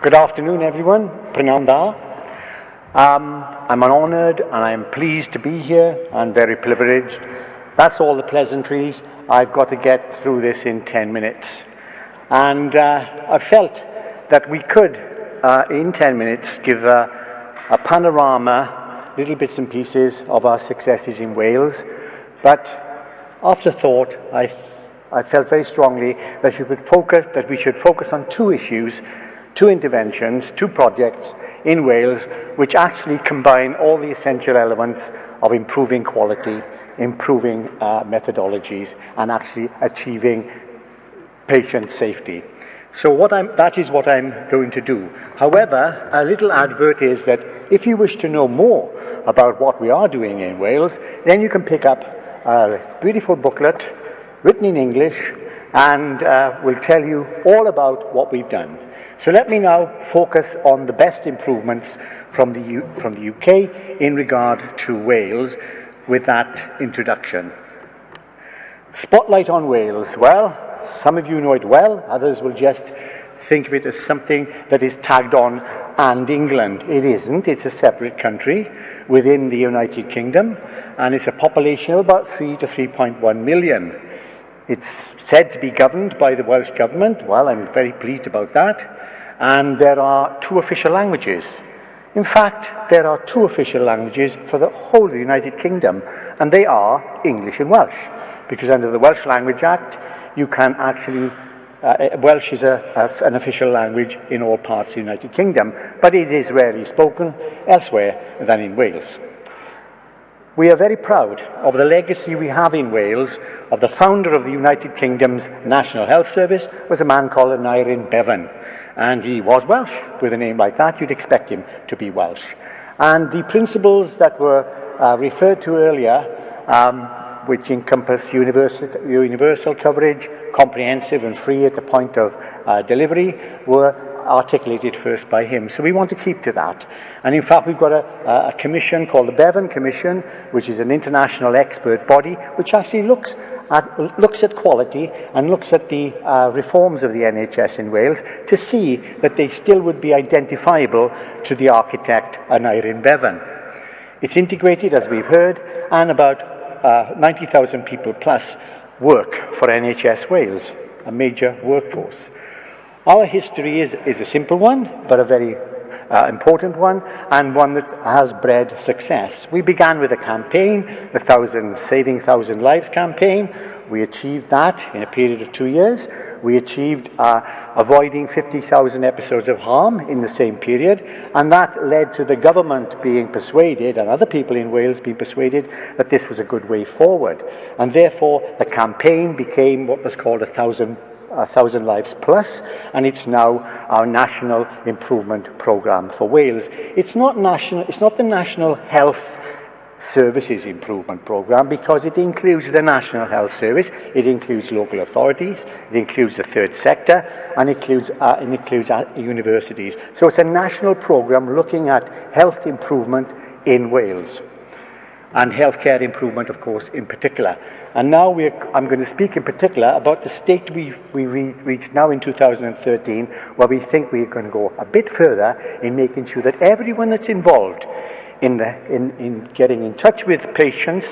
Good afternoon, everyone. Pranam. I'm honoured and I'm pleased to be here. I'm very privileged. That's all the pleasantries. I've got to get through this in 10 minutes. And I felt that we could, in 10 minutes, give a panorama, little bits and pieces of our successes in Wales. But after thought, I felt very strongly that we should focus on two issues, two interventions, two projects in Wales, which actually combine all the essential elements of improving quality, improving methodologies, and actually achieving patient safety. So that is what I'm going to do. However, a little advert is that if you wish to know more about what we are doing in Wales, then you can pick up a beautiful booklet written in English, and will tell you all about what we've done. So let me now focus on the best improvements from the UK in regard to Wales with that introduction. Spotlight on Wales. Well, some of you know it well, others will just think of it as something that is tagged on and England. It isn't, it's a separate country within the United Kingdom, and it's a population of about 3 to 3.1 million. It's said to be governed by the Welsh Government. Well, I'm very pleased about that. And there are two official languages. In fact, there are two official languages for the whole of the United Kingdom, and they are English and Welsh. Because under the Welsh Language Act, you can actually, Welsh is an official language in all parts of the United Kingdom, but it is rarely spoken elsewhere than in Wales. We are very proud of the legacy we have in Wales of the founder of the United Kingdom's National Health Service was a man called Aylward. And he was Welsh. With a name like that, you'd expect him to be Welsh. And the principles that were referred to earlier, which encompass universal coverage, comprehensive and free at the point of delivery, were articulated first by him. So we want to keep to that. And in fact, we've got a commission called the Bevan Commission, which is an international expert body, which actually looks at quality and looks at the reforms of the NHS in Wales to see that they still would be identifiable to the architect Aylward Bevan. It's integrated, as we've heard, and about 90,000 people plus work for NHS Wales, a major workforce. Our history is a simple one, but a very important one, and one that has bred success. We began with a campaign, the Saving 1,000 Lives campaign. We achieved that in a period of 2 years. We achieved avoiding 50,000 episodes of harm in the same period, and that led to the government being persuaded, and other people in Wales being persuaded, that this was a good way forward. And therefore, the campaign became what was called 1,000 Lives Plus, and it's now our National Improvement Programme for Wales. It's not the National Health Services Improvement Programme, because it includes the National Health Service, it includes local authorities, it includes the third sector, and it includes universities. So it's a national programme looking at health improvement in Wales, and healthcare improvement, of course, in particular. And now I'm going to speak in particular about the state we reached now in 2013, where we think we're going to go a bit further in making sure that everyone that's involved in getting in touch with patients,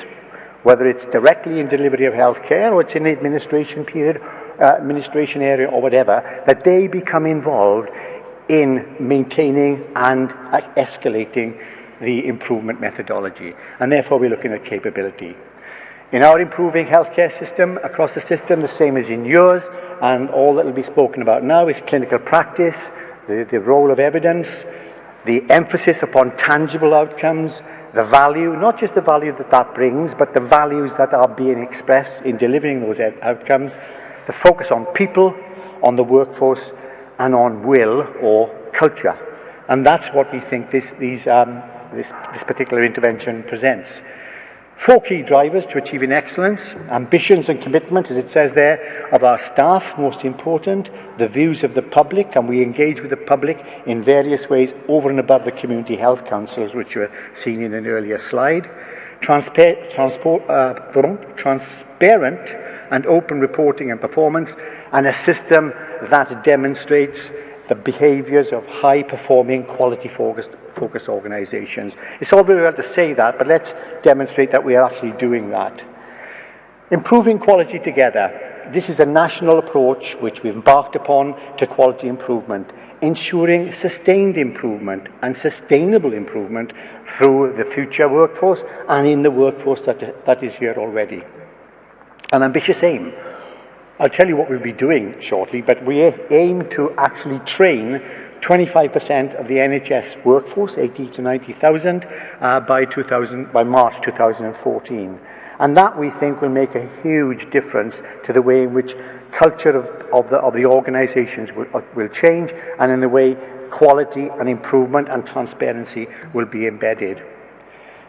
whether it's directly in delivery of healthcare or it's in the administration area or whatever, that they become involved in maintaining and escalating the improvement methodology. And therefore we're looking at capability. In our improving healthcare system, across the system, the same as in yours, and all that will be spoken about now is clinical practice, the role of evidence, the emphasis upon tangible outcomes, the value, not just the value that brings, but the values that are being expressed in delivering those outcomes, the focus on people, on the workforce, and on will or culture. And that's what we think this particular intervention presents. 4 key drivers to achieving excellence: ambitions and commitment, as it says there, of our staff, most important, the views of the public, and we engage with the public in various ways over and above the community health councils, which were seen in an earlier slide. Transparent and open reporting and performance, and a system that demonstrates the behaviours of high-performing, quality-focused organisations. It's all very well to say that, but let's demonstrate that we are actually doing that. Improving quality together. This is a national approach which we've embarked upon to quality improvement, ensuring sustained improvement and sustainable improvement through the future workforce and in the workforce that is here already. An ambitious aim. I'll tell you what we'll be doing shortly, but we aim to actually train 25% of the NHS workforce, 80 to 90,000, by March 2014. And that, we think, will make a huge difference to the way in which culture of the organisations will change, and in the way quality and improvement and transparency will be embedded.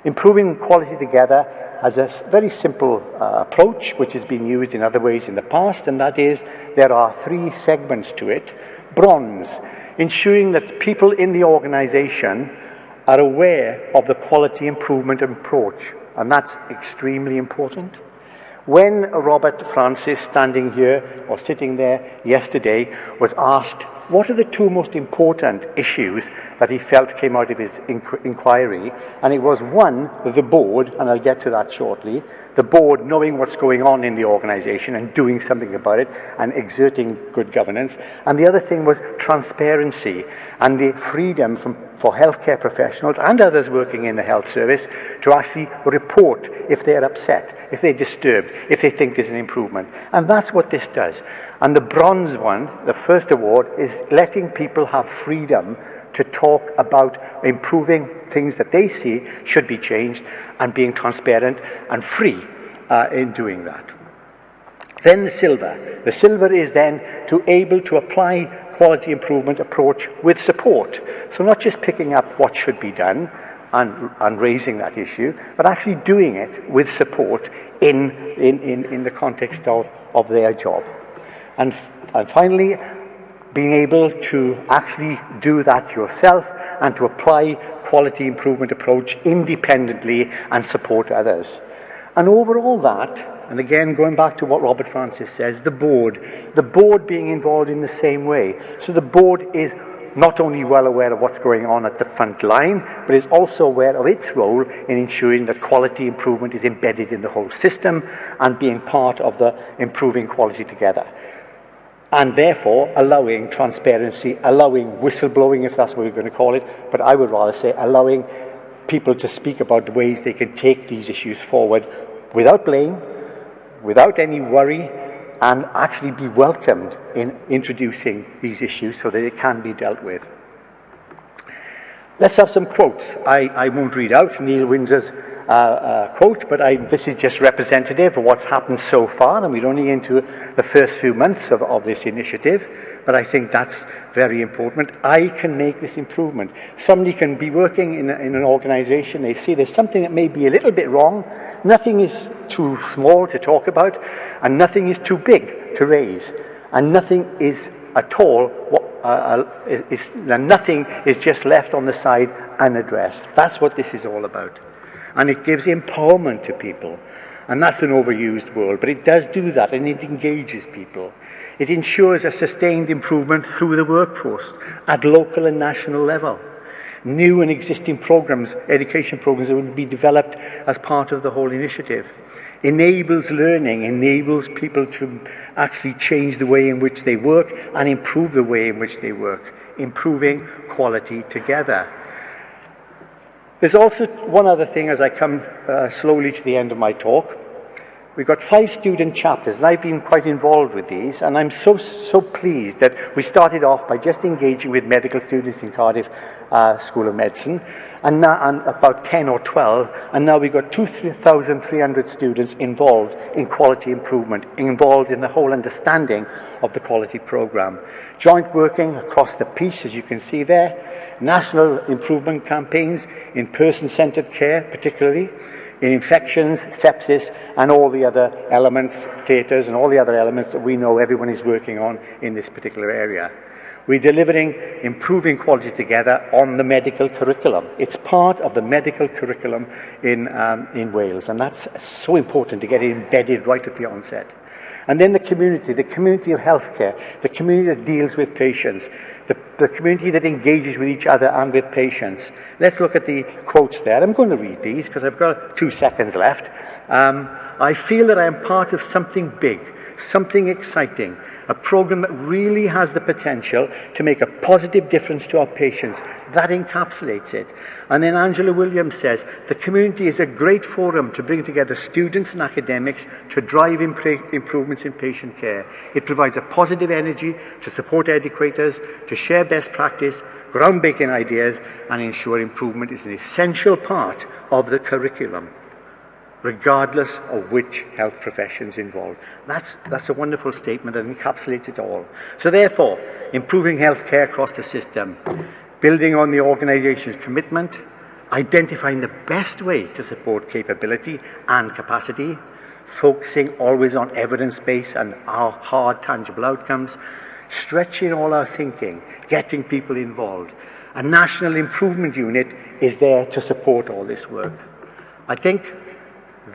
Improving quality together has a very simple approach, which has been used in other ways in the past, and that is there are 3 segments to it. Bronze, ensuring that people in the organisation are aware of the quality improvement approach, and that's extremely important. When Robert Francis, standing here or sitting there yesterday, was asked what are the 2 most important issues that he felt came out of his inquiry, and it was, 1, the board, and I'll get to that shortly, the board knowing what's going on in the organisation and doing something about it and exerting good governance, and the other thing was transparency and the freedom for healthcare professionals and others working in the health service to actually report if they're upset, if they're disturbed, if they think there's an improvement. And that's what this does. And the bronze one, the first award, is letting people have freedom to talk about improving things that they see should be changed, and being transparent and free in doing that. Then the silver. The silver is then to able to apply quality improvement approach with support. So not just picking up what should be done and raising that issue, but actually doing it with support in the context of their job. And finally, being able to actually do that yourself and to apply quality improvement approach independently and support others. And overall that, and again going back to what Robert Francis says, the board being involved in the same way. So the board is not only well aware of what's going on at the front line, but is also aware of its role in ensuring that quality improvement is embedded in the whole system and being part of the improving quality together. And therefore allowing transparency, allowing whistleblowing, if that's what we're going to call it, but I would rather say allowing people to speak about the ways they can take these issues forward without blame, without any worry, and actually be welcomed in introducing these issues so that it can be dealt with. Let's have some quotes. I won't read out Neil Windsor's quote, but this is just representative of what's happened so far, and we're only into the first few months of this initiative, but I think that's very important. I can make this improvement. Somebody can be working in an organisation, they see there's something that may be a little bit wrong. Nothing is too small to talk about, and nothing is too big to raise, and nothing is at all nothing is just left on the side unaddressed. That's what this is all about. And it gives empowerment to people. And that's an overused word, but it does do that, and it engages people. It ensures a sustained improvement through the workforce at local and national level. New and existing programs, education programs that will be developed as part of the whole initiative. Enables learning, enables people to actually change the way in which they work and improve the way in which they work, improving quality together. There's also one other thing as I come slowly to the end of my talk. We've got 5 student chapters, and I've been quite involved with these, and I'm so pleased that we started off by just engaging with medical students in Cardiff School of Medicine, and about 10 or 12, and now we've got 2,300 students involved in quality improvement, involved in the whole understanding of the quality programme. Joint working across the piece, as you can see there, national improvement campaigns in person-centred care particularly, in infections, sepsis, and all the other elements, theatres, and all the other elements that we know everyone is working on in this particular area. We're delivering improving quality together on the medical curriculum. It's part of the medical curriculum in Wales, and that's so important to get it embedded right at the onset. And then the community of healthcare, the community that deals with patients, the community that engages with each other and with patients. Let's look at the quotes there. I'm going to read these because I've got 2 seconds left. I feel that I am part of something big, something exciting, a program that really has the potential to make a positive difference to our patients. That encapsulates it. And then Angela Williams says, the community is a great forum to bring together students and academics to drive improvements in patient care. It provides a positive energy to support educators, to share best practice, groundbreaking ideas, and ensure improvement is an essential part of the curriculum, regardless of which health professions involved. That's a wonderful statement that encapsulates it all. So therefore, improving healthcare across the system, building on the organisation's commitment, identifying the best way to support capability and capacity, focusing always on evidence-based and our hard, tangible outcomes, stretching all our thinking, getting people involved. A national improvement unit is there to support all this work. I think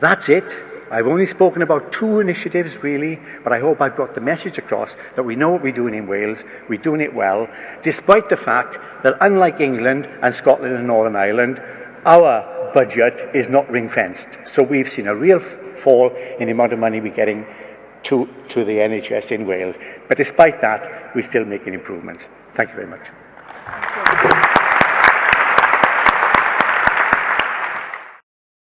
that's it. I've only spoken about 2 initiatives really, but I hope I've got the message across that we know what we're doing in Wales, we're doing it well, despite the fact that unlike England and Scotland and Northern Ireland, our budget is not ring-fenced. So we've seen a real fall in the amount of money we're getting to the NHS in Wales. But despite that, we're still making improvements. Thank you very much.